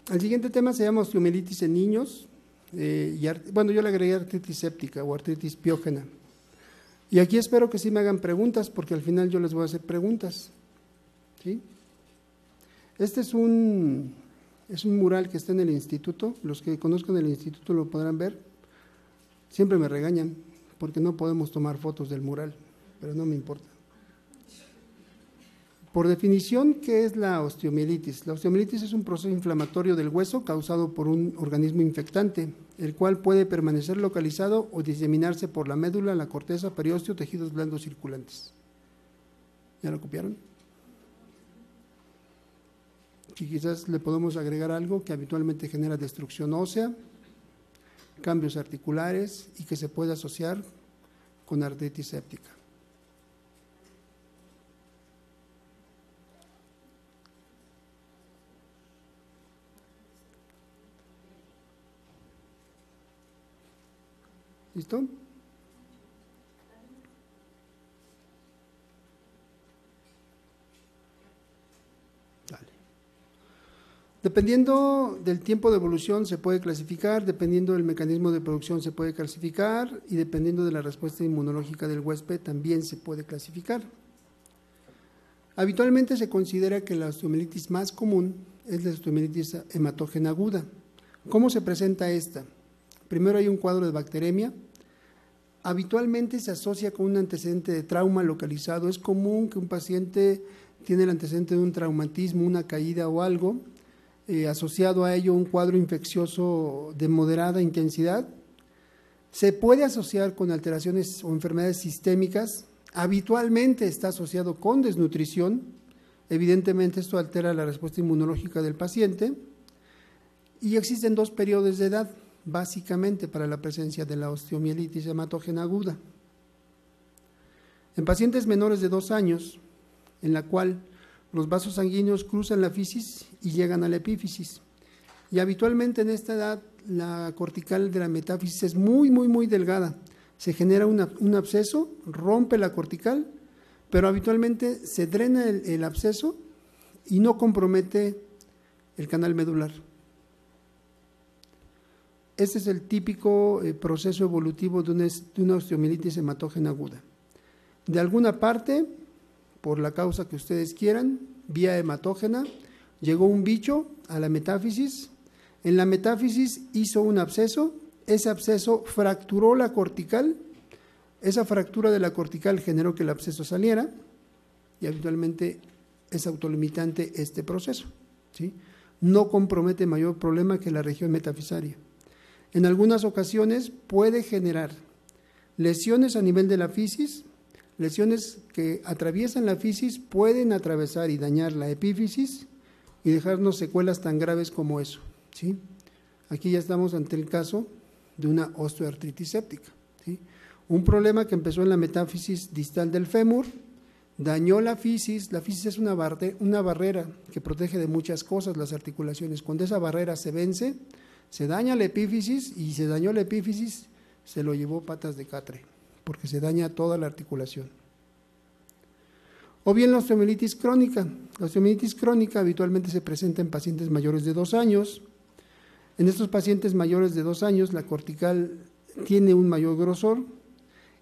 El siguiente tema se llama osteomielitis en niños, bueno, yo le agregué artritis séptica o artritis piógena. Y aquí espero que sí me hagan preguntas, porque al final yo les voy a hacer preguntas, ¿sí? Este es un mural que está en el instituto, los que conozcan el instituto lo podrán ver. Siempre me regañan porque no podemos tomar fotos del mural, pero no me importa. Por definición, ¿qué es la osteomielitis? La osteomielitis es un proceso inflamatorio del hueso causado por un organismo infectante, el cual puede permanecer localizado o diseminarse por la médula, la corteza, periósteo, tejidos blandos circulantes. ¿Ya lo copiaron? Y quizás le podemos agregar algo que habitualmente genera destrucción ósea, cambios articulares y que se puede asociar con artritis séptica. ¿Listo? Dale. Dependiendo del tiempo de evolución se puede clasificar, dependiendo del mecanismo de producción se puede clasificar y dependiendo de la respuesta inmunológica del huésped también se puede clasificar. Habitualmente se considera que la osteomielitis más común es la osteomielitis hematógena aguda. ¿Cómo se presenta esta? Primero hay un cuadro de bacteremia. Habitualmente se asocia con un antecedente de trauma localizado. Es común que un paciente tiene el antecedente de un traumatismo, una caída o algo, asociado a ello un cuadro infeccioso de moderada intensidad. Se puede asociar con alteraciones o enfermedades sistémicas. Habitualmente está asociado con desnutrición. Evidentemente esto altera la respuesta inmunológica del paciente. Y existen dos periodos de edad, básicamente para la presencia de la osteomielitis hematógena aguda. En pacientes menores de 2 años, en la cual los vasos sanguíneos cruzan la fisis y llegan a la epífisis. Y habitualmente en esta edad la cortical de la metáfisis es muy delgada. Se genera un absceso, rompe la cortical, pero habitualmente se drena el absceso y no compromete el canal medular. Este es el típico proceso evolutivo de una osteomielitis hematógena aguda. De alguna parte, por la causa que ustedes quieran, vía hematógena, llegó un bicho a la metáfisis. En la metáfisis hizo un absceso, ese absceso fracturó la cortical, esa fractura de la cortical generó que el absceso saliera y habitualmente es autolimitante este proceso, ¿sí? No compromete mayor problema que la región metafisaria. En algunas ocasiones puede generar lesiones a nivel de la fisis, lesiones que atraviesan la fisis, pueden atravesar y dañar la epífisis y dejarnos secuelas tan graves como eso, ¿sí? Aquí ya estamos ante el caso de una osteoartritis séptica, ¿sí? Un problema que empezó en la metáfisis distal del fémur, dañó la fisis es una barrera que protege de muchas cosas las articulaciones. Cuando esa barrera se vence, se daña la epífisis y se dañó la epífisis, se lo llevó patas de catre, porque se daña toda la articulación. O bien la osteomielitis crónica. La osteomielitis crónica habitualmente se presenta en pacientes mayores de 2 años. En estos pacientes mayores de 2 años, la cortical tiene un mayor grosor.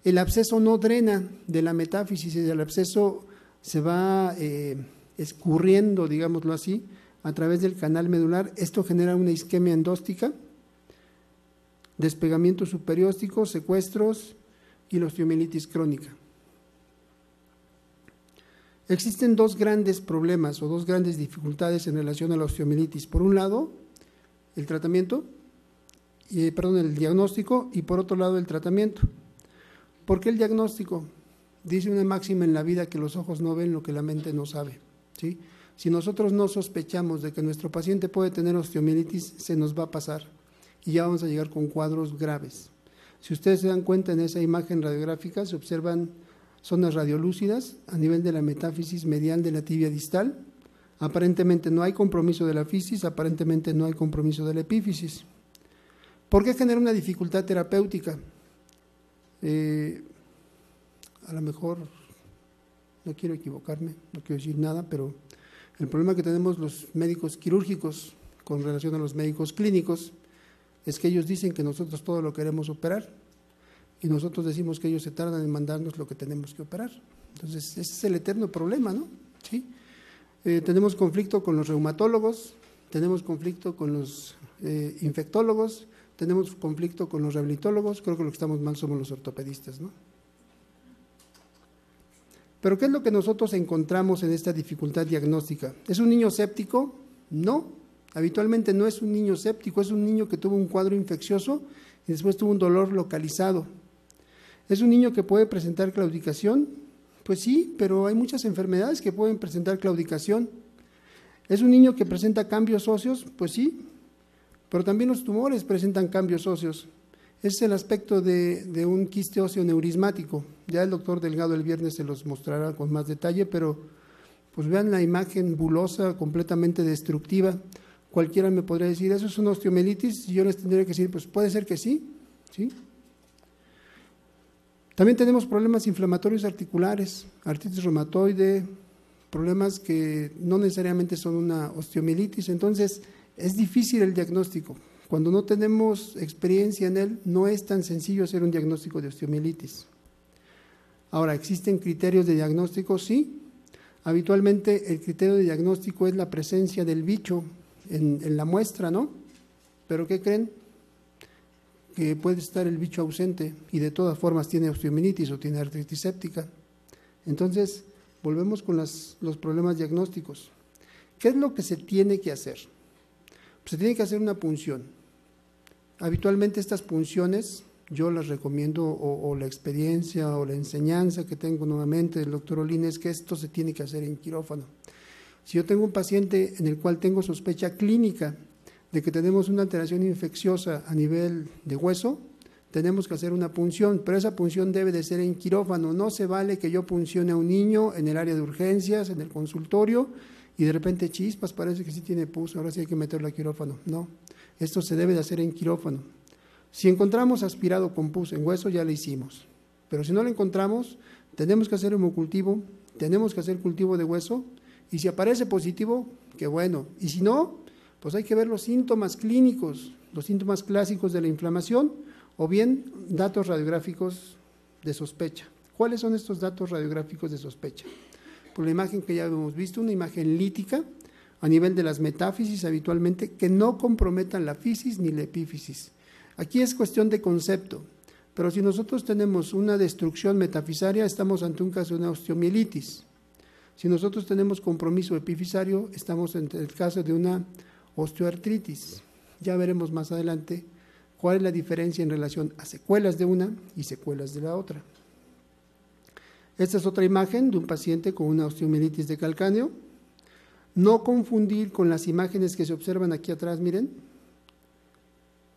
El absceso no drena de la metáfisis, el absceso se va escurriendo, digámoslo así, a través del canal medular. Esto genera una isquemia endóstica, despegamiento superióstico, secuestros y la osteomielitis crónica. Existen dos grandes problemas o dos grandes dificultades en relación a la osteomielitis. Por un lado, el diagnóstico y por otro lado el tratamiento. ¿Por qué el diagnóstico? Dice una máxima en la vida que los ojos no ven lo que la mente no sabe, ¿sí? Si nosotros no sospechamos de que nuestro paciente puede tener osteomielitis, se nos va a pasar y ya vamos a llegar con cuadros graves. Si ustedes se dan cuenta en esa imagen radiográfica, se observan zonas radiolúcidas a nivel de la metáfisis medial de la tibia distal. Aparentemente no hay compromiso de la fisis, aparentemente no hay compromiso de la epífisis. ¿Por qué genera una dificultad terapéutica? A lo mejor, no quiero equivocarme, no quiero decir nada, pero el problema que tenemos los médicos quirúrgicos con relación a los médicos clínicos es que ellos dicen que nosotros todo lo queremos operar y nosotros decimos que ellos se tardan en mandarnos lo que tenemos que operar. Entonces, ese es el eterno problema, ¿no? ¿Sí? Tenemos conflicto con los reumatólogos, tenemos conflicto con los infectólogos, tenemos conflicto con los rehabilitólogos, creo que lo que estamos mal somos los ortopedistas, ¿no? Pero ¿qué es lo que nosotros encontramos en esta dificultad diagnóstica? ¿Es un niño séptico? No, habitualmente no es un niño séptico, es un niño que tuvo un cuadro infeccioso y después tuvo un dolor localizado. ¿Es un niño que puede presentar claudicación? Pues sí, pero hay muchas enfermedades que pueden presentar claudicación. ¿Es un niño que presenta cambios óseos? Pues sí, pero también los tumores presentan cambios óseos. Ese es el aspecto de un quiste óseo neurismático. Ya el doctor Delgado el viernes se los mostrará con más detalle, pero pues vean la imagen bulosa, completamente destructiva. Cualquiera me podría decir, ¿eso es una osteomielitis? Y yo les tendría que decir, pues puede ser que sí, ¿sí? También tenemos problemas inflamatorios articulares, artritis reumatoide, problemas que no necesariamente son una osteomielitis. Entonces, es difícil el diagnóstico. Cuando no tenemos experiencia en él, no es tan sencillo hacer un diagnóstico de osteomielitis. Ahora, ¿existen criterios de diagnóstico? Sí. Habitualmente el criterio de diagnóstico es la presencia del bicho en la muestra, ¿no? Pero ¿qué creen? Que puede estar el bicho ausente y de todas formas tiene osteomielitis o tiene artritis séptica. Entonces, volvemos con los problemas diagnósticos. ¿Qué es lo que se tiene que hacer? Pues se tiene que hacer una punción. Habitualmente estas punciones, yo las recomiendo, o la experiencia o la enseñanza que tengo nuevamente del doctor Olin, es que esto se tiene que hacer en quirófano. Si yo tengo un paciente en el cual tengo sospecha clínica de que tenemos una alteración infecciosa a nivel de hueso, tenemos que hacer una punción, pero esa punción debe de ser en quirófano. No se vale que yo puncione a un niño en el área de urgencias, en el consultorio, y de repente chispas, parece que sí tiene pus, ahora sí hay que meterlo a quirófano. No, esto se debe de hacer en quirófano. Si encontramos aspirado con pus en hueso, ya lo hicimos, pero si no lo encontramos, tenemos que hacer hemocultivo, tenemos que hacer cultivo de hueso, y si aparece positivo, qué bueno, y si no, pues hay que ver los síntomas clínicos, los síntomas clásicos de la inflamación, o bien datos radiográficos de sospecha. ¿Cuáles son estos datos radiográficos de sospecha? Por la imagen que ya hemos visto, una imagen lítica a nivel de las metáfisis habitualmente, que no comprometan la fisis ni la epífisis. Aquí es cuestión de concepto, pero si nosotros tenemos una destrucción metafisaria, estamos ante un caso de una osteomielitis. Si nosotros tenemos compromiso epifisario, estamos ante el caso de una osteoartritis. Ya veremos más adelante cuál es la diferencia en relación a secuelas de una y secuelas de la otra. Esta es otra imagen de un paciente con una osteomielitis de calcáneo. No confundir con las imágenes que se observan aquí atrás, miren.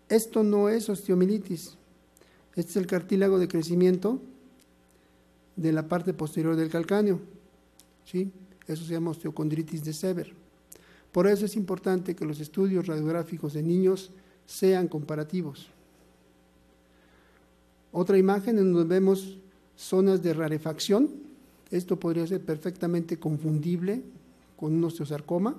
Esto no es osteomielitis. Este es el cartílago de crecimiento de la parte posterior del calcáneo, ¿sí? Eso se llama osteocondritis de Sever. Por eso es importante que los estudios radiográficos de niños sean comparativos. Otra imagen en donde vemos zonas de rarefacción. Esto podría ser perfectamente confundible con un osteosarcoma.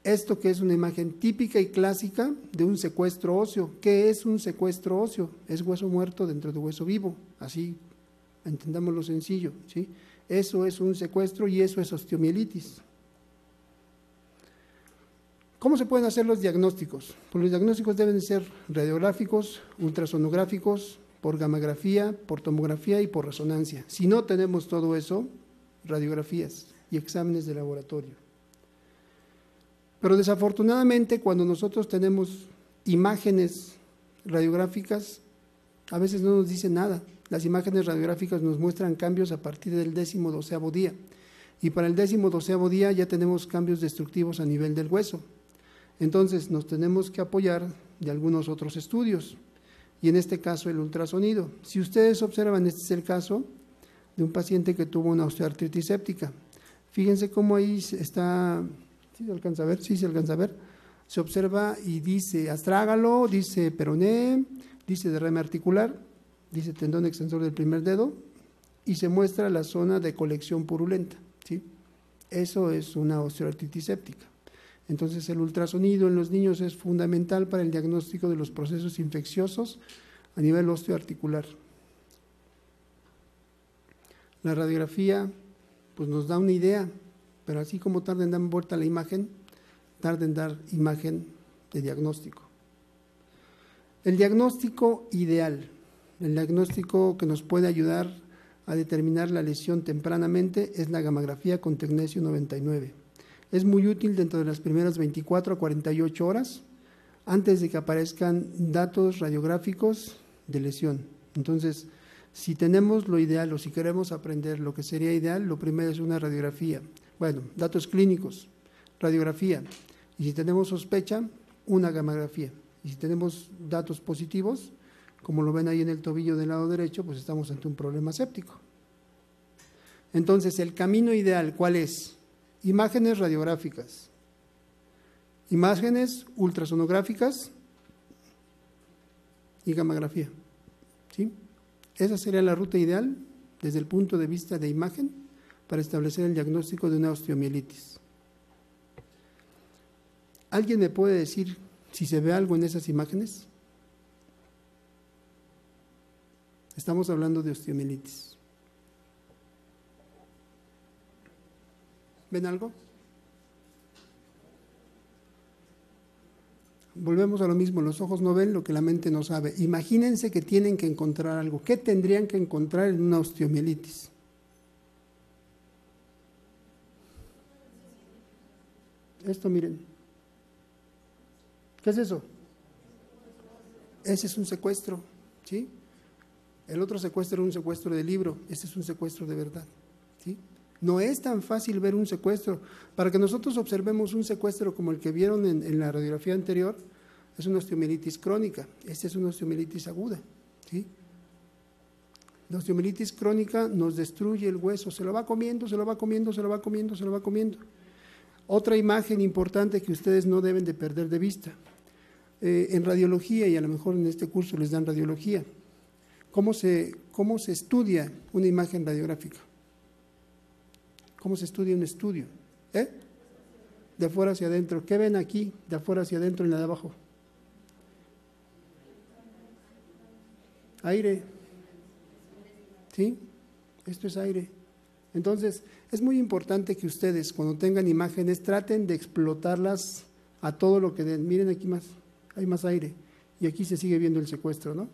Esto que es una imagen típica y clásica de un secuestro óseo. ¿Qué es un secuestro óseo? Es hueso muerto dentro de hueso vivo, así entendámoslo sencillo, ¿sí? Eso es un secuestro y eso es osteomielitis. ¿Cómo se pueden hacer los diagnósticos? Pues los diagnósticos deben ser radiográficos, ultrasonográficos, por gamografía, por tomografía y por resonancia. Si no tenemos todo eso, radiografías y exámenes de laboratorio. Pero desafortunadamente, cuando nosotros tenemos imágenes radiográficas, a veces no nos dice nada. Las imágenes radiográficas nos muestran cambios a partir del 12º día. Y para el 12º día ya tenemos cambios destructivos a nivel del hueso. Entonces nos tenemos que apoyar de algunos otros estudios. Y en este caso el ultrasonido. Si ustedes observan, este es el caso de un paciente que tuvo una osteoartritis séptica. Fíjense cómo ahí está, ¿sí se alcanza a ver? Sí se alcanza a ver. Se observa y dice astrágalo, dice peroné, dice derrame articular, dice tendón extensor del primer dedo y se muestra la zona de colección purulenta, ¿sí? Eso es una osteoartritis séptica. Entonces el ultrasonido en los niños es fundamental para el diagnóstico de los procesos infecciosos a nivel osteoarticular. La radiografía pues nos da una idea, pero así como tarda en dar vuelta a la imagen, tarda en dar imagen de diagnóstico. El diagnóstico ideal, el diagnóstico que nos puede ayudar a determinar la lesión tempranamente es la gammagrafía con tecnesio 99. Es muy útil dentro de las primeras 24 a 48 horas antes de que aparezcan datos radiográficos de lesión. Entonces, si tenemos lo ideal o si queremos aprender lo que sería ideal, lo primero es una radiografía. Bueno, datos clínicos, radiografía. Y si tenemos sospecha, una gammagrafía. Y si tenemos datos positivos, como lo ven ahí en el tobillo del lado derecho, pues estamos ante un problema séptico. Entonces, el camino ideal, ¿cuál es? Imágenes radiográficas, imágenes ultrasonográficas y gammagrafía. ¿Sí? Esa sería la ruta ideal desde el punto de vista de imagen para establecer el diagnóstico de una osteomielitis. ¿Alguien me puede decir si se ve algo en esas imágenes? Estamos hablando de osteomielitis. ¿Ven algo? Volvemos a lo mismo, los ojos no ven lo que la mente no sabe. Imagínense que tienen que encontrar algo. ¿Qué tendrían que encontrar en una osteomielitis? Esto, miren. ¿Qué es eso? Ese es un secuestro, ¿sí? El otro secuestro era un secuestro de libro, este es un secuestro de verdad, ¿sí? No es tan fácil ver un secuestro. Para que nosotros observemos un secuestro como el que vieron en la radiografía anterior, es una osteomielitis crónica, esta es una osteomielitis aguda, ¿sí? La osteomielitis crónica nos destruye el hueso, se lo va comiendo, se lo va comiendo, se lo va comiendo, se lo va comiendo. Otra imagen importante que ustedes no deben de perder de vista, en radiología, y a lo mejor en este curso les dan radiología, ¿cómo se estudia una imagen radiográfica? ¿Cómo se estudia un estudio? De afuera hacia adentro. ¿Qué ven aquí? De afuera hacia adentro en la de abajo. Aire. ¿Sí? Esto es aire. Entonces, es muy importante que ustedes, cuando tengan imágenes, traten de explotarlas a todo lo que den. Miren aquí más, hay más aire. Y aquí se sigue viendo el secuestro, ¿no?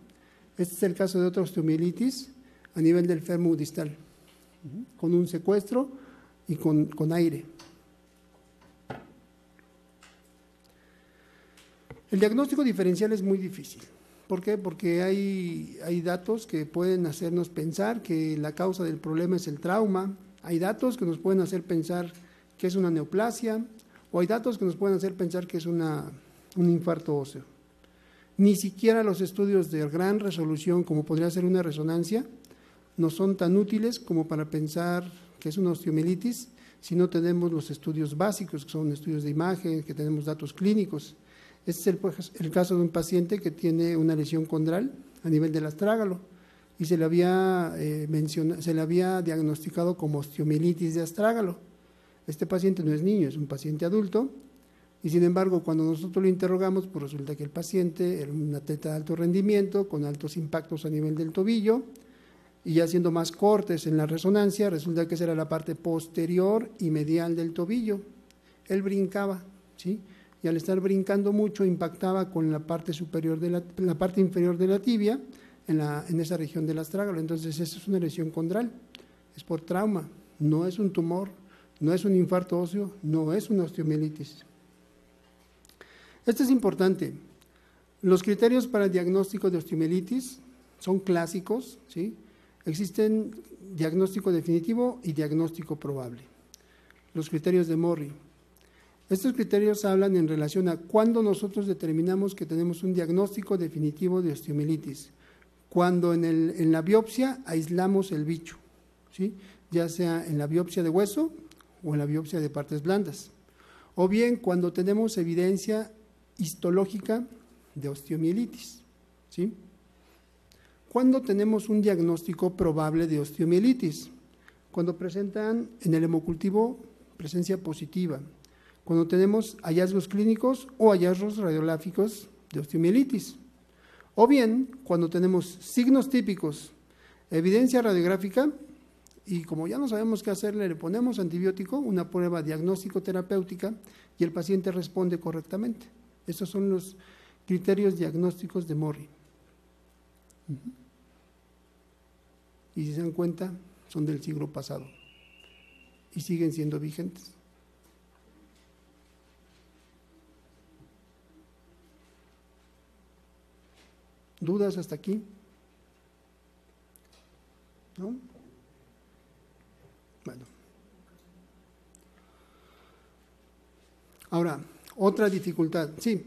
Este es el caso de otra osteomielitis a nivel del fémur distal, con un secuestro y con aire. El diagnóstico diferencial es muy difícil. ¿Por qué? Porque hay datos que pueden hacernos pensar que la causa del problema es el trauma, hay datos que nos pueden hacer pensar que es una neoplasia, o hay datos que nos pueden hacer pensar que es un infarto óseo. Ni siquiera los estudios de gran resolución, como podría ser una resonancia, no son tan útiles como para pensar que es una osteomielitis si no tenemos los estudios básicos, que son estudios de imagen, que tenemos datos clínicos. Este es el caso de un paciente que tiene una lesión condral a nivel del astrágalo y se le había diagnosticado como osteomielitis de astrágalo. Este paciente no es niño, es un paciente adulto, y sin embargo cuando nosotros lo interrogamos, pues resulta que el paciente era un atleta de alto rendimiento, con altos impactos a nivel del tobillo, y ya haciendo más cortes en la resonancia, resulta que esa era la parte posterior y medial del tobillo. Él brincaba, ¿sí? Y al estar brincando mucho impactaba con la parte superior la parte inferior de la tibia en esa región del astrágalo. Entonces esa es una lesión condral, es por trauma, no es un tumor, no es un infarto óseo, no es una osteomielitis. Esto es importante. Los criterios para el diagnóstico de osteomielitis son clásicos, ¿sí? Existen diagnóstico definitivo y diagnóstico probable. Los criterios de Morri. Estos criterios hablan en relación a cuándo nosotros determinamos que tenemos un diagnóstico definitivo de osteomielitis. Cuando en la biopsia aislamos el bicho, ¿sí? Ya sea en la biopsia de hueso o en la biopsia de partes blandas. O bien cuando tenemos evidencia histológica de osteomielitis, ¿sí? ¿Cuándo tenemos un diagnóstico probable de osteomielitis? Cuando presentan en el hemocultivo presencia positiva, cuando tenemos hallazgos clínicos o hallazgos radiográficos de osteomielitis, o bien cuando tenemos signos típicos, evidencia radiográfica, y como ya no sabemos qué hacerle, le ponemos antibiótico, una prueba diagnóstico-terapéutica, y el paciente responde correctamente. Estos son los criterios diagnósticos de Murray. Y si se dan cuenta, son del siglo pasado y siguen siendo vigentes. ¿Dudas hasta aquí? ¿No? Bueno. Ahora, otra dificultad. Sí.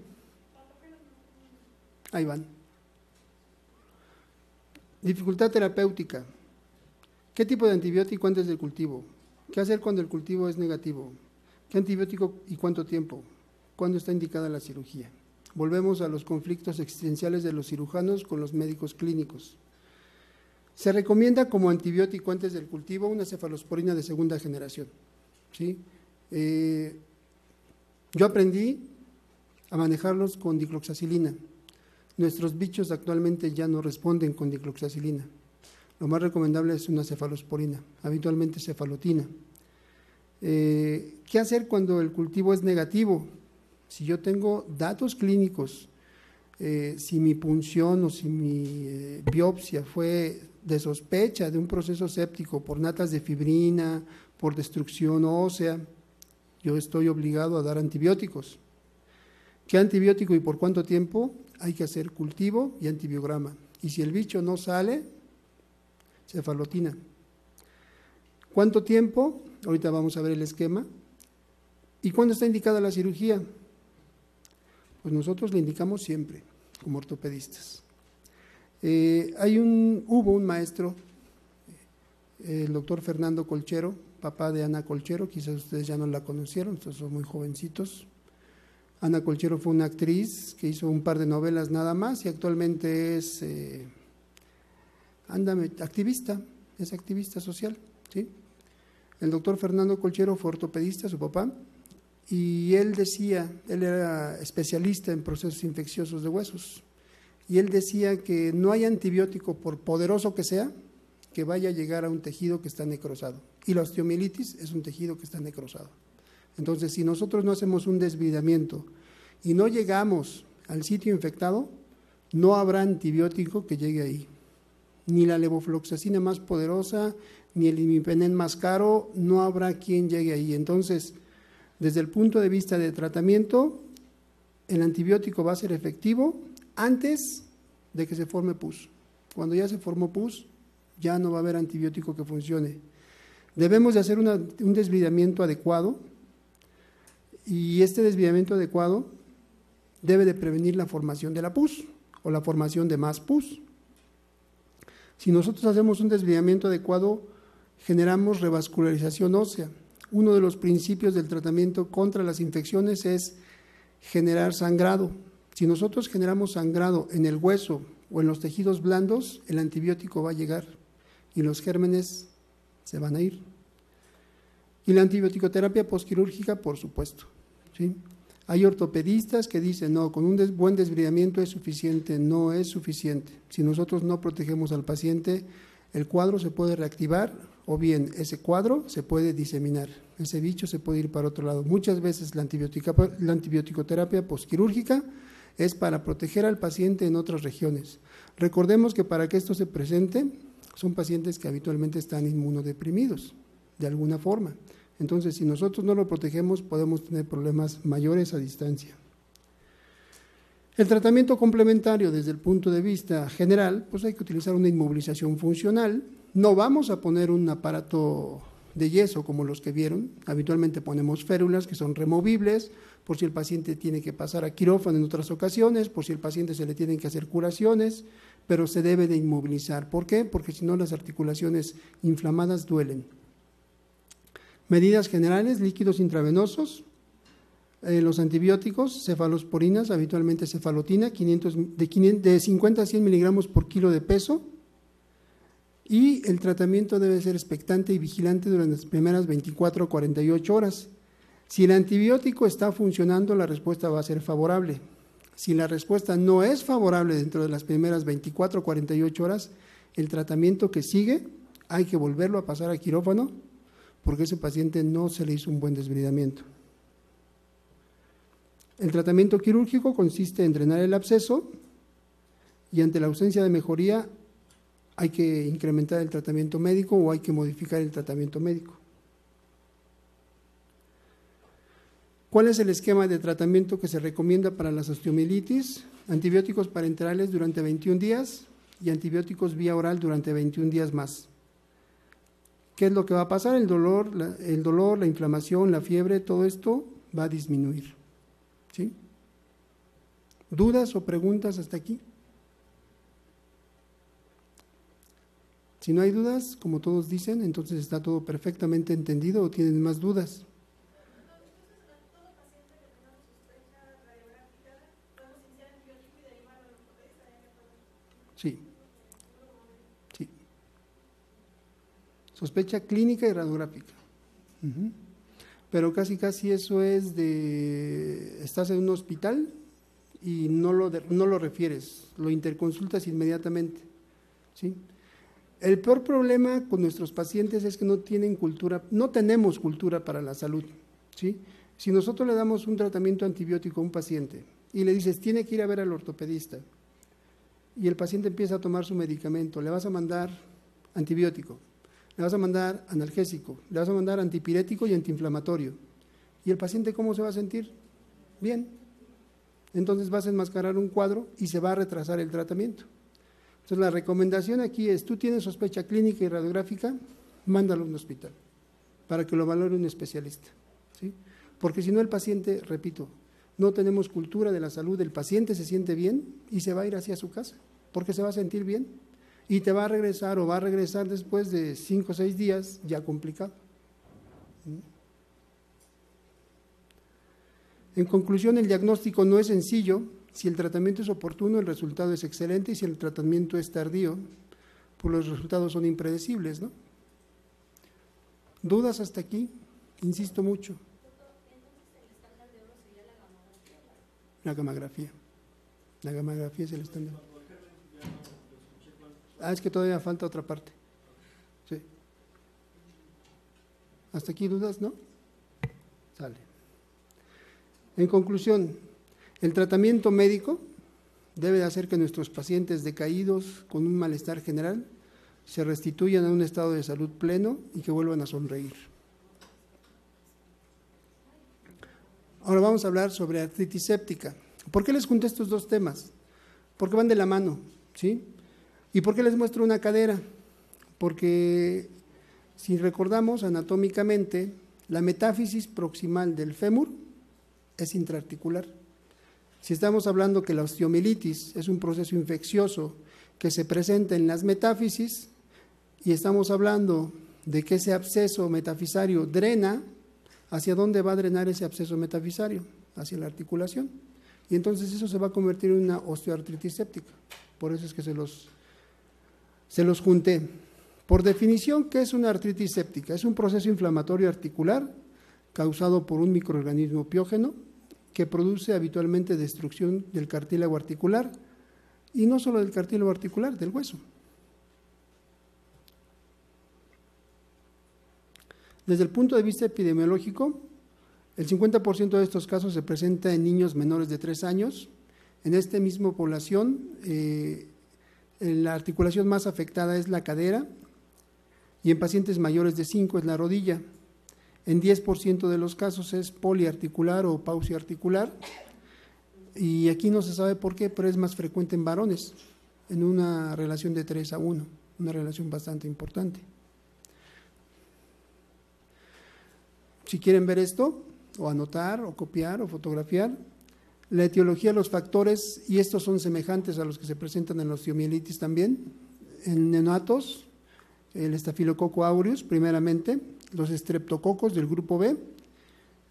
Ahí van. Dificultad terapéutica. ¿Qué tipo de antibiótico antes del cultivo? ¿Qué hacer cuando el cultivo es negativo? ¿Qué antibiótico y cuánto tiempo? ¿Cuándo está indicada la cirugía? Volvemos a los conflictos existenciales de los cirujanos con los médicos clínicos. Se recomienda como antibiótico antes del cultivo una cefalosporina de segunda generación. ¿Sí? Yo aprendí a manejarlos con dicloxacilina. Nuestros bichos actualmente ya no responden con dicloxacilina. Lo más recomendable es una cefalosporina, habitualmente cefalotina. ¿Qué hacer cuando el cultivo es negativo? Si yo tengo datos clínicos, si mi punción o si mi biopsia fue de sospecha de un proceso séptico por natas de fibrina, por destrucción ósea, yo estoy obligado a dar antibióticos. ¿Qué antibiótico y por cuánto tiempo? Hay que hacer cultivo y antibiograma. Y si el bicho no sale, cefalotina. ¿Cuánto tiempo? Ahorita vamos a ver el esquema. ¿Y cuándo está indicada la cirugía? Pues nosotros le indicamos siempre, como ortopedistas. Hubo un maestro, el doctor Fernando Colchero, papá de Ana Colchero, quizás ustedes ya no la conocieron, ustedes son muy jovencitos. Ana Colchero fue una actriz que hizo un par de novelas nada más y actualmente es activista, es activista social, ¿sí? El doctor Fernando Colchero fue ortopedista, su papá, y él decía, él era especialista en procesos infecciosos de huesos, y él decía que no hay antibiótico, por poderoso que sea, que vaya a llegar a un tejido que está necrosado, y la osteomielitis es un tejido que está necrosado. Entonces, si nosotros no hacemos un desbridamiento y no llegamos al sitio infectado, no habrá antibiótico que llegue ahí. Ni la levofloxacina más poderosa, ni el imipenem más caro, no habrá quien llegue ahí. Entonces, desde el punto de vista de tratamiento, el antibiótico va a ser efectivo antes de que se forme pus. Cuando ya se formó pus, ya no va a haber antibiótico que funcione. Debemos de hacer un desbridamiento adecuado, y este desbridamiento adecuado debe de prevenir la formación de la pus o la formación de más pus. Si nosotros hacemos un desbridamiento adecuado, generamos revascularización ósea. Uno de los principios del tratamiento contra las infecciones es generar sangrado. Si nosotros generamos sangrado en el hueso o en los tejidos blandos, el antibiótico va a llegar y los gérmenes se van a ir. Y la antibioticoterapia postquirúrgica, por supuesto, ¿sí? Hay ortopedistas que dicen, no, con un buen desbridamiento es suficiente. No es suficiente. Si nosotros no protegemos al paciente, el cuadro se puede reactivar o bien ese cuadro se puede diseminar. Ese bicho se puede ir para otro lado. Muchas veces la antibioticoterapia postquirúrgica es para proteger al paciente en otras regiones. Recordemos que para que esto se presente, son pacientes que habitualmente están inmunodeprimidos, de alguna forma. Entonces, si nosotros no lo protegemos, podemos tener problemas mayores a distancia. El tratamiento complementario desde el punto de vista general, pues hay que utilizar una inmovilización funcional. No vamos a poner un aparato de yeso como los que vieron. Habitualmente ponemos férulas que son removibles, por si el paciente tiene que pasar a quirófano en otras ocasiones, por si el paciente se le tienen que hacer curaciones, pero se debe de inmovilizar. ¿Por qué? Porque si no las articulaciones inflamadas duelen. Medidas generales, líquidos intravenosos, los antibióticos, cefalosporinas, habitualmente cefalotina, de 50 a 100 miligramos por kilo de peso, Y el tratamiento debe ser expectante y vigilante durante las primeras 24 a 48 horas. Si el antibiótico está funcionando, la respuesta va a ser favorable. Si la respuesta no es favorable dentro de las primeras 24 o 48 horas, el tratamiento que sigue hay que volverlo a pasar a quirófano porque ese paciente no se le hizo un buen desbridamiento. El tratamiento quirúrgico consiste en drenar el absceso y ante la ausencia de mejoría hay que incrementar el tratamiento médico o hay que modificar el tratamiento médico. ¿Cuál es el esquema de tratamiento que se recomienda para las osteomielitis? Antibióticos parenterales durante 21 días y antibióticos vía oral durante 21 días más. ¿Qué es lo que va a pasar? El dolor, la inflamación, la fiebre, todo esto va a disminuir. ¿Sí? ¿Dudas o preguntas hasta aquí? Si no hay dudas, como todos dicen, entonces está todo perfectamente entendido o tienen más dudas. Sí, sí. Sospecha clínica y radiográfica. Pero casi eso es de, estás en un hospital y no lo refieres, lo interconsultas inmediatamente. ¿Sí? El peor problema con nuestros pacientes es que no tienen cultura, no tenemos cultura para la salud. ¿Sí? Si nosotros le damos un tratamiento antibiótico a un paciente y le dices, tiene que ir a ver al ortopedista, y el paciente empieza a tomar su medicamento, le vas a mandar antibiótico, le vas a mandar analgésico, le vas a mandar antipirético y antiinflamatorio. ¿Y el paciente cómo se va a sentir? Bien. Entonces vas a enmascarar un cuadro y se va a retrasar el tratamiento. Entonces la recomendación aquí es, tú tienes sospecha clínica y radiográfica, mándalo a un hospital para que lo valore un especialista. ¿Sí? Porque si no el paciente, repito, no tenemos cultura de la salud, el paciente se siente bien y se va a ir hacia su casa, porque se va a sentir bien y te va a regresar o va a regresar después de 5 o 6 días ya complicado. En conclusión, el diagnóstico no es sencillo. Si el tratamiento es oportuno, el resultado es excelente, y si el tratamiento es tardío, pues los resultados son impredecibles, ¿no? ¿Dudas hasta aquí? Insisto mucho. La gamografía. La gamografía es el estándar. Es que todavía falta otra parte. Sí. ¿Hasta aquí dudas, no? Sale. En conclusión, el tratamiento médico debe hacer que nuestros pacientes decaídos con un malestar general se restituyan a un estado de salud pleno y que vuelvan a sonreír. Ahora vamos a hablar sobre artritis séptica. ¿Por qué les junté estos dos temas? Porque van de la mano, ¿sí? ¿Y por qué les muestro una cadera? Porque si recordamos anatómicamente, la metáfisis proximal del fémur es intraarticular. Si estamos hablando que la osteomielitis es un proceso infeccioso que se presenta en las metáfisis y estamos hablando de que ese absceso metafisario drena, ¿hacia dónde va a drenar ese absceso metafisario? Hacia la articulación. Y entonces eso se va a convertir en una osteoartritis séptica. Por eso es que se los junté. Por definición, ¿qué es una artritis séptica? Es un proceso inflamatorio articular causado por un microorganismo piógeno que produce habitualmente destrucción del cartílago articular, y no solo del cartílago articular, del hueso. Desde el punto de vista epidemiológico, el 50% de estos casos se presenta en niños menores de 3 años. En esta misma población, la articulación más afectada es la cadera, y en pacientes mayores de 5 es la rodilla. En 10% de los casos es poliarticular o pausiarticular, y aquí no se sabe por qué, pero es más frecuente en varones, en una relación de 3:1, una relación bastante importante. Si quieren ver esto, o anotar, o copiar, o fotografiar, la etiología de los factores, y estos son semejantes a los que se presentan en la osteomielitis también, en neonatos, el estafilococo aureus primeramente, los estreptococos del grupo B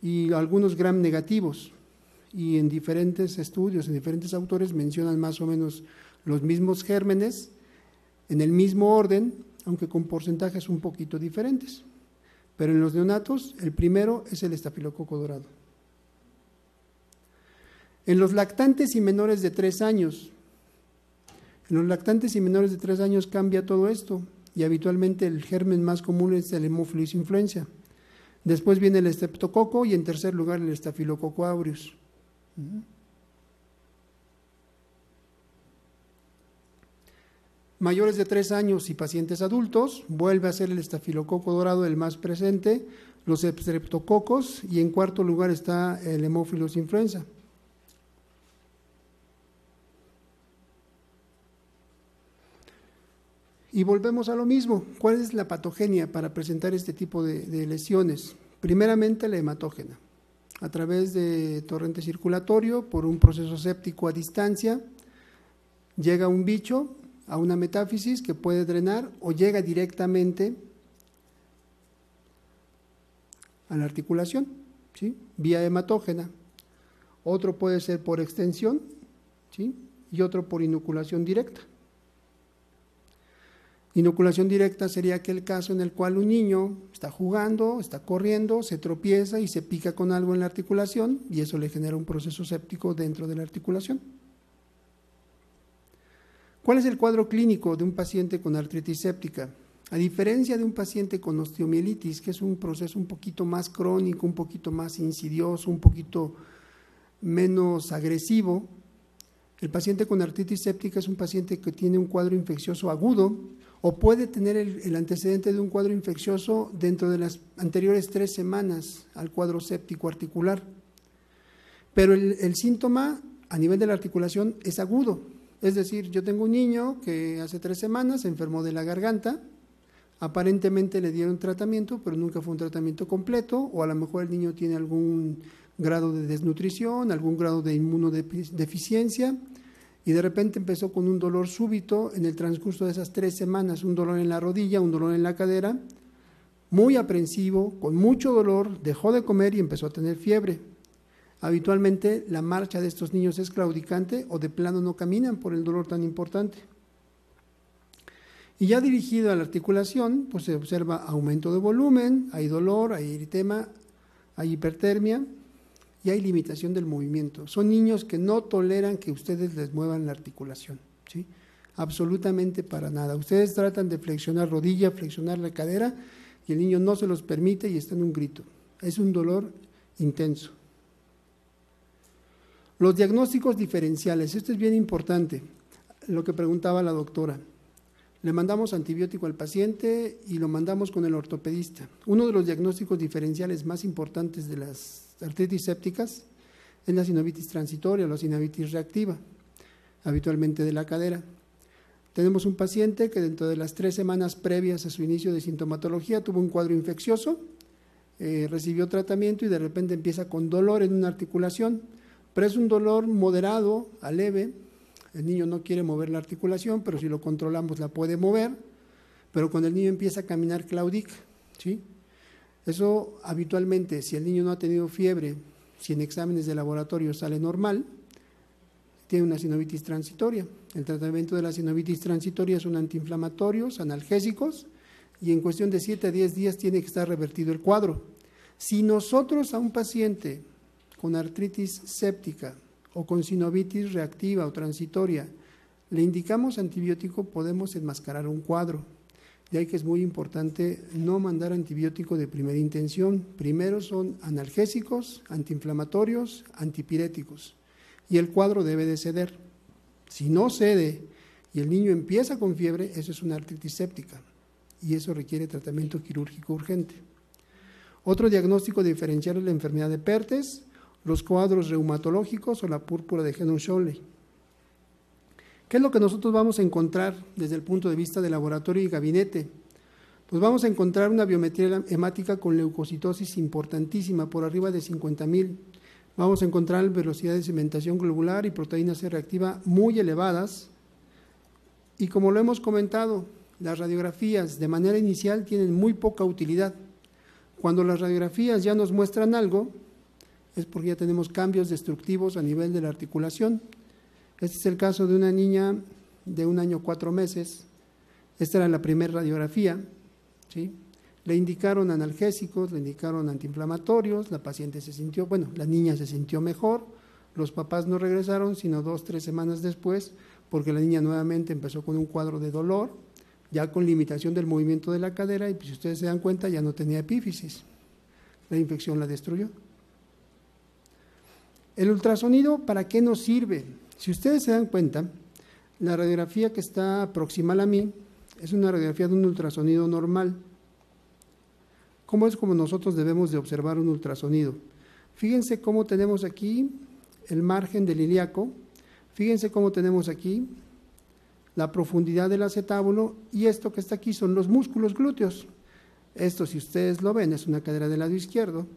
y algunos gram negativos, y en diferentes estudios, en diferentes autores mencionan más o menos los mismos gérmenes en el mismo orden, aunque con porcentajes un poquito diferentes. Pero en los neonatos, el primero es el estafilococo dorado. En los lactantes y menores de 3 años, cambia todo esto, y habitualmente el germen más común es el Haemophilus influenza. Después viene el estreptococo y en tercer lugar el estafilococo aureus. Mayores de 3 años y pacientes adultos, vuelve a ser el estafilococo dorado el más presente, los estreptococos, y en cuarto lugar está el Haemophilus influenza. Y volvemos a lo mismo. ¿Cuál es la patogenia para presentar este tipo de lesiones? Primeramente la hematógena, a través de torrente circulatorio, por un proceso séptico a distancia, llega un bicho a una metáfisis que puede drenar o llega directamente a la articulación, ¿sí? Vía hematógena. Otro puede ser por extensión, ¿sí? Y otro por inoculación directa. Inoculación directa sería aquel caso en el cual un niño está jugando, está corriendo, se tropieza y se pica con algo en la articulación y eso le genera un proceso séptico dentro de la articulación. ¿Cuál es el cuadro clínico de un paciente con artritis séptica? A diferencia de un paciente con osteomielitis, que es un proceso un poquito más crónico, un poquito más insidioso, un poquito menos agresivo, el paciente con artritis séptica es un paciente que tiene un cuadro infeccioso agudo o puede tener el antecedente de un cuadro infeccioso dentro de las anteriores 3 semanas al cuadro séptico articular. Pero el síntoma a nivel de la articulación es agudo. Es decir, yo tengo un niño que hace 3 semanas se enfermó de la garganta, aparentemente le dieron tratamiento, pero nunca fue un tratamiento completo, o a lo mejor el niño tiene algún grado de desnutrición, algún grado de inmunodeficiencia, y de repente empezó con un dolor súbito en el transcurso de esas 3 semanas, un dolor en la rodilla, un dolor en la cadera, muy aprensivo, con mucho dolor, dejó de comer y empezó a tener fiebre. Habitualmente la marcha de estos niños es claudicante o de plano no caminan por el dolor tan importante. Y ya dirigido a la articulación, pues se observa aumento de volumen, hay dolor, hay eritema, hay hipertermia y hay limitación del movimiento. Son niños que no toleran que ustedes les muevan la articulación, ¿sí? Absolutamente para nada. Ustedes tratan de flexionar rodilla, flexionar la cadera y el niño no se los permite y está en un grito. Es un dolor intenso. Los diagnósticos diferenciales, esto es bien importante, lo que preguntaba la doctora. Le mandamos antibiótico al paciente y lo mandamos con el ortopedista. Uno de los diagnósticos diferenciales más importantes de las artritis sépticas es la sinovitis transitoria o la sinovitis reactiva, habitualmente de la cadera. Tenemos un paciente que dentro de las 3 semanas previas a su inicio de sintomatología tuvo un cuadro infeccioso, recibió tratamiento y de repente empieza con dolor en una articulación, pero es un dolor moderado a leve. El niño no quiere mover la articulación, pero si lo controlamos la puede mover, pero cuando el niño empieza a caminar claudica, ¿sí? Eso habitualmente, si el niño no ha tenido fiebre, si en exámenes de laboratorio sale normal, tiene una sinovitis transitoria. El tratamiento de la sinovitis transitoria son antiinflamatorios, analgésicos, y en cuestión de 7 a 10 días tiene que estar revertido el cuadro. Si nosotros a un paciente con artritis séptica o con sinovitis reactiva o transitoria le indicamos antibiótico, podemos enmascarar un cuadro. De ahí que es muy importante no mandar antibiótico de primera intención. Primero son analgésicos, antiinflamatorios, antipiréticos. Y el cuadro debe de ceder. Si no cede y el niño empieza con fiebre, eso es una artritis séptica. Y eso requiere tratamiento quirúrgico urgente. Otro diagnóstico diferencial es la enfermedad de Pertes, los cuadros reumatológicos o la púrpura de Henoch-Schönlein. ¿Qué es lo que nosotros vamos a encontrar desde el punto de vista de laboratorio y gabinete? Pues vamos a encontrar una biometría hemática con leucocitosis importantísima, por arriba de 50,000. Vamos a encontrar velocidades de cementación globular y proteína C reactiva muy elevadas. Y como lo hemos comentado, las radiografías de manera inicial tienen muy poca utilidad. Cuando las radiografías ya nos muestran algo, es porque ya tenemos cambios destructivos a nivel de la articulación. Este es el caso de una niña de 1 año 4 meses Esta era la primera radiografía, ¿sí? Le indicaron analgésicos, le indicaron antiinflamatorios, la paciente se sintió, bueno, la niña se sintió mejor, los papás no regresaron sino 2-3 semanas después, porque la niña nuevamente empezó con un cuadro de dolor, ya con limitación del movimiento de la cadera, y pues, si ustedes se dan cuenta ya no tenía epífisis, la infección la destruyó. El ultrasonido, ¿para qué nos sirve? Si ustedes se dan cuenta, la radiografía que está proximal a mí es una radiografía de un ultrasonido normal. ¿Cómo es como nosotros debemos de observar un ultrasonido? Fíjense cómo tenemos aquí el margen del ilíaco, fíjense cómo tenemos aquí la profundidad del acetábulo, y esto que está aquí son los músculos glúteos. Esto, si ustedes lo ven, es una cadera del lado izquierdo,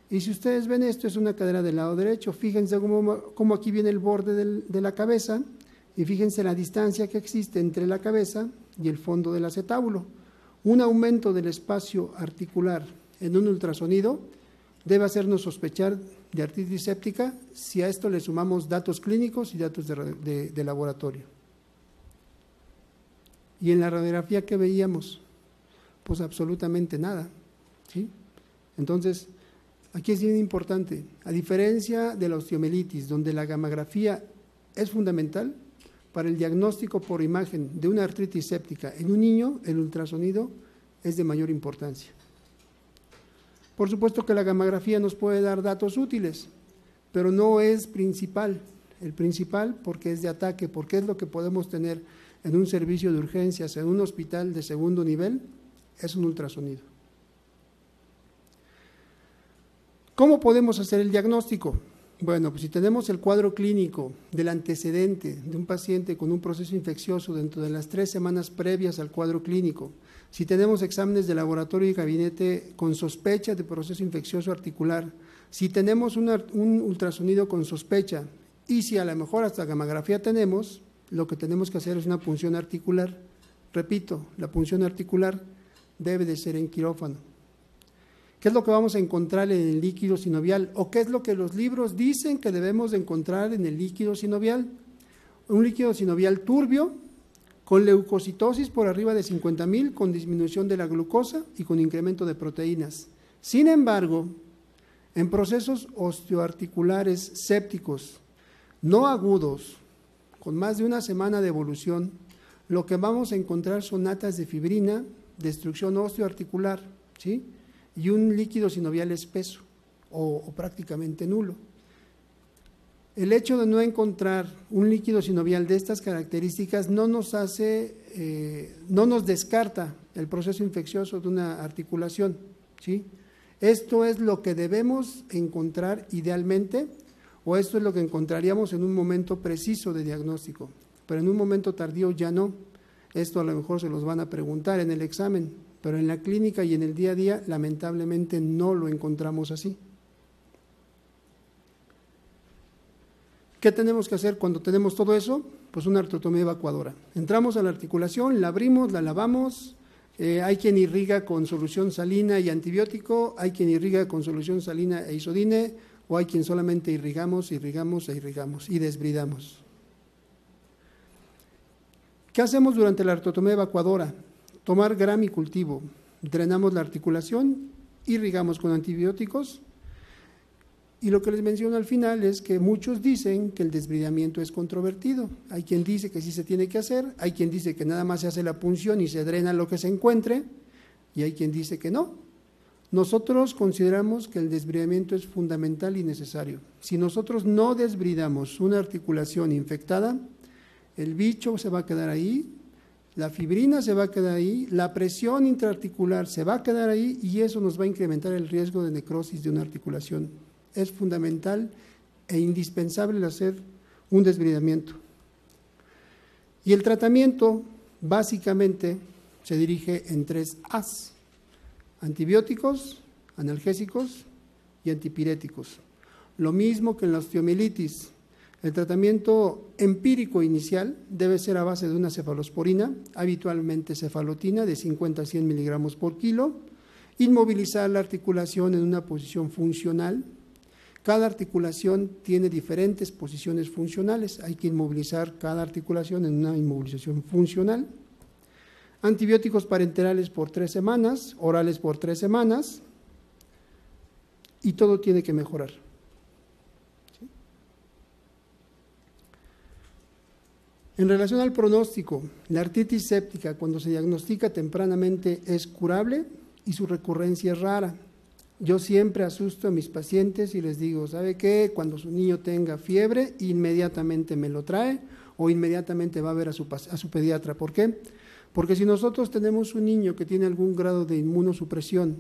y si ustedes ven esto, es una cadera del lado derecho. Fíjense cómo aquí viene el borde de la cabeza, y fíjense la distancia que existe entre la cabeza y el fondo del acetábulo. Un aumento del espacio articular en un ultrasonido debe hacernos sospechar de artritis séptica si a esto le sumamos datos clínicos y datos de laboratorio. Y en la radiografía que veíamos, pues absolutamente nada, ¿sí? Entonces, aquí es bien importante, a diferencia de la osteomielitis, donde la gammagrafía es fundamental, para el diagnóstico por imagen de una artritis séptica en un niño, el ultrasonido es de mayor importancia. Por supuesto que la gammagrafía nos puede dar datos útiles, pero no es principal. El principal, porque es de ataque, porque es lo que podemos tener en un servicio de urgencias, en un hospital de segundo nivel, es un ultrasonido. ¿Cómo podemos hacer el diagnóstico? Bueno, pues si tenemos el cuadro clínico del antecedente de un paciente con un proceso infeccioso dentro de las 3 semanas previas al cuadro clínico, si tenemos exámenes de laboratorio y gabinete con sospecha de proceso infeccioso articular, si tenemos un ultrasonido con sospecha y si a lo mejor hasta gammagrafía tenemos, lo que tenemos que hacer es una punción articular. Repito, la punción articular debe de ser en quirófano. ¿Qué es lo que vamos a encontrar en el líquido sinovial? ¿O qué es lo que los libros dicen que debemos de encontrar en el líquido sinovial? Un líquido sinovial turbio, con leucocitosis por arriba de 50,000, con disminución de la glucosa y con incremento de proteínas. Sin embargo, en procesos osteoarticulares sépticos no agudos, con más de una semana de evolución, lo que vamos a encontrar son natas de fibrina, destrucción osteoarticular, ¿sí? Y un líquido sinovial espeso o prácticamente nulo. El hecho de no encontrar un líquido sinovial de estas características no nos descarta el proceso infeccioso de una articulación, ¿sí? Esto es lo que debemos encontrar idealmente, o esto es lo que encontraríamos en un momento preciso de diagnóstico, pero en un momento tardío ya no. Esto a lo mejor se los van a preguntar en el examen, pero en la clínica y en el día a día lamentablemente no lo encontramos así. ¿Qué tenemos que hacer cuando tenemos todo eso? Pues una artrotomía evacuadora. Entramos a la articulación, la abrimos, la lavamos, hay quien irriga con solución salina y antibiótico, hay quien irriga con solución salina e isodine, o hay quien solamente irrigamos y desbridamos. ¿Qué hacemos durante la artrotomía evacuadora? Tomar gramicultivo, drenamos la articulación, irrigamos con antibióticos, y lo que les menciono al final es que muchos dicen que el desbridamiento es controvertido. Hay quien dice que sí se tiene que hacer, hay quien dice que nada más se hace la punción y se drena lo que se encuentre, y hay quien dice que no. Nosotros consideramos que el desbridamiento es fundamental y necesario. Si nosotros no desbridamos una articulación infectada, el bicho se va a quedar ahí, la fibrina se va a quedar ahí, la presión intraarticular se va a quedar ahí, y eso nos va a incrementar el riesgo de necrosis de una articulación. Es fundamental e indispensable el hacer un desbridamiento. Y el tratamiento básicamente se dirige en 3 A's: antibióticos, analgésicos y antipiréticos. Lo mismo que en la osteomielitis. El tratamiento empírico inicial debe ser a base de una cefalosporina, habitualmente cefalotina de 50 a 100 miligramos por kilo, inmovilizar la articulación en una posición funcional. Cada articulación tiene diferentes posiciones funcionales, hay que inmovilizar cada articulación en una inmovilización funcional. Antibióticos parenterales por 3 semanas, orales por 3 semanas, y todo tiene que mejorar. ¿Sí? En relación al pronóstico, la artritis séptica, cuando se diagnostica tempranamente, es curable y su recurrencia es rara. Yo siempre asusto a mis pacientes y les digo, ¿sabe qué? Cuando su niño tenga fiebre, inmediatamente me lo trae o inmediatamente va a ver a su pediatra. ¿Por qué? Porque si nosotros tenemos un niño que tiene algún grado de inmunosupresión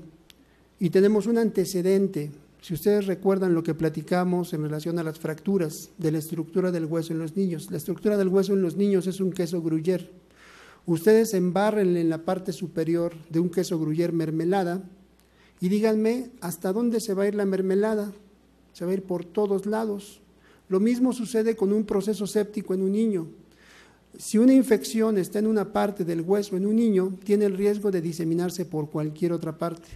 y tenemos un antecedente, si ustedes recuerdan lo que platicamos en relación a las fracturas de la estructura del hueso en los niños, la estructura del hueso en los niños es un queso gruyère. Ustedes embárrenle en la parte superior de un queso gruyère mermelada y díganme hasta dónde se va a ir la mermelada. Se va a ir por todos lados. Lo mismo sucede con un proceso séptico en un niño. Si una infección está en una parte del hueso en un niño, tiene el riesgo de diseminarse por cualquier otra parte.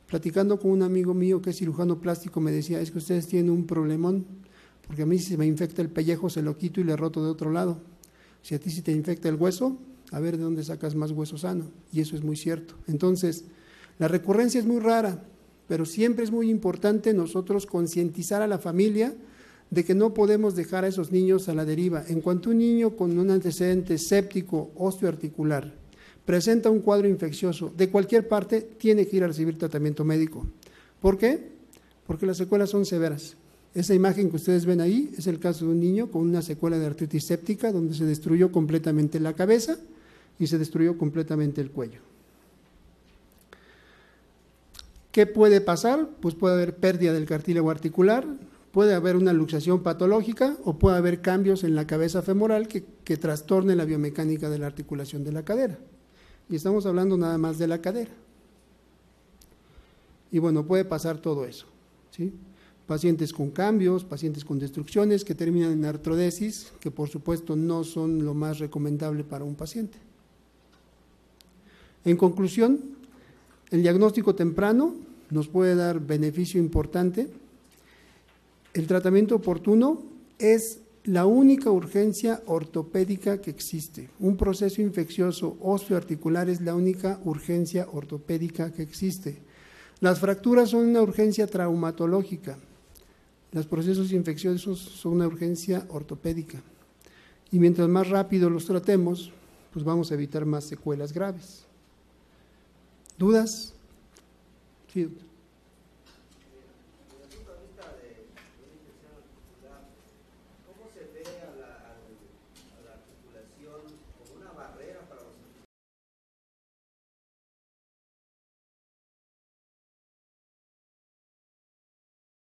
Platicando con un amigo mío que es cirujano plástico, me decía, es que ustedes tienen un problemón, porque a mí si se me infecta el pellejo se lo quito y le roto de otro lado. Si a ti si te infecta el hueso, a ver de dónde sacas más hueso sano, y eso es muy cierto. Entonces, la recurrencia es muy rara, pero siempre es muy importante nosotros concientizar a la familia de que no podemos dejar a esos niños a la deriva. En cuanto un niño con un antecedente séptico osteoarticular presenta un cuadro infeccioso de cualquier parte, tiene que ir a recibir tratamiento médico. ¿Por qué? Porque las secuelas son severas. Esa imagen que ustedes ven ahí es el caso de un niño con una secuela de artritis séptica donde se destruyó completamente la cabeza y se destruyó completamente el cuello. ¿Qué puede pasar? Pues puede haber pérdida del cartílago articular, puede haber una luxación patológica o puede haber cambios en la cabeza femoral que trastornen la biomecánica de la articulación de la cadera. Y estamos hablando nada más de la cadera. Y bueno, puede pasar todo eso, ¿sí? Pacientes con cambios, pacientes con destrucciones que terminan en artrodesis, que por supuesto no son lo más recomendable para un paciente. En conclusión, el diagnóstico temprano nos puede dar beneficio importante. El tratamiento oportuno es la única urgencia ortopédica que existe. Un proceso infeccioso osteoarticular es la única urgencia ortopédica que existe. Las fracturas son una urgencia traumatológica. Los procesos infecciosos son una urgencia ortopédica. Y mientras más rápido los tratemos, pues vamos a evitar más secuelas graves. ¿Dudas? Sí.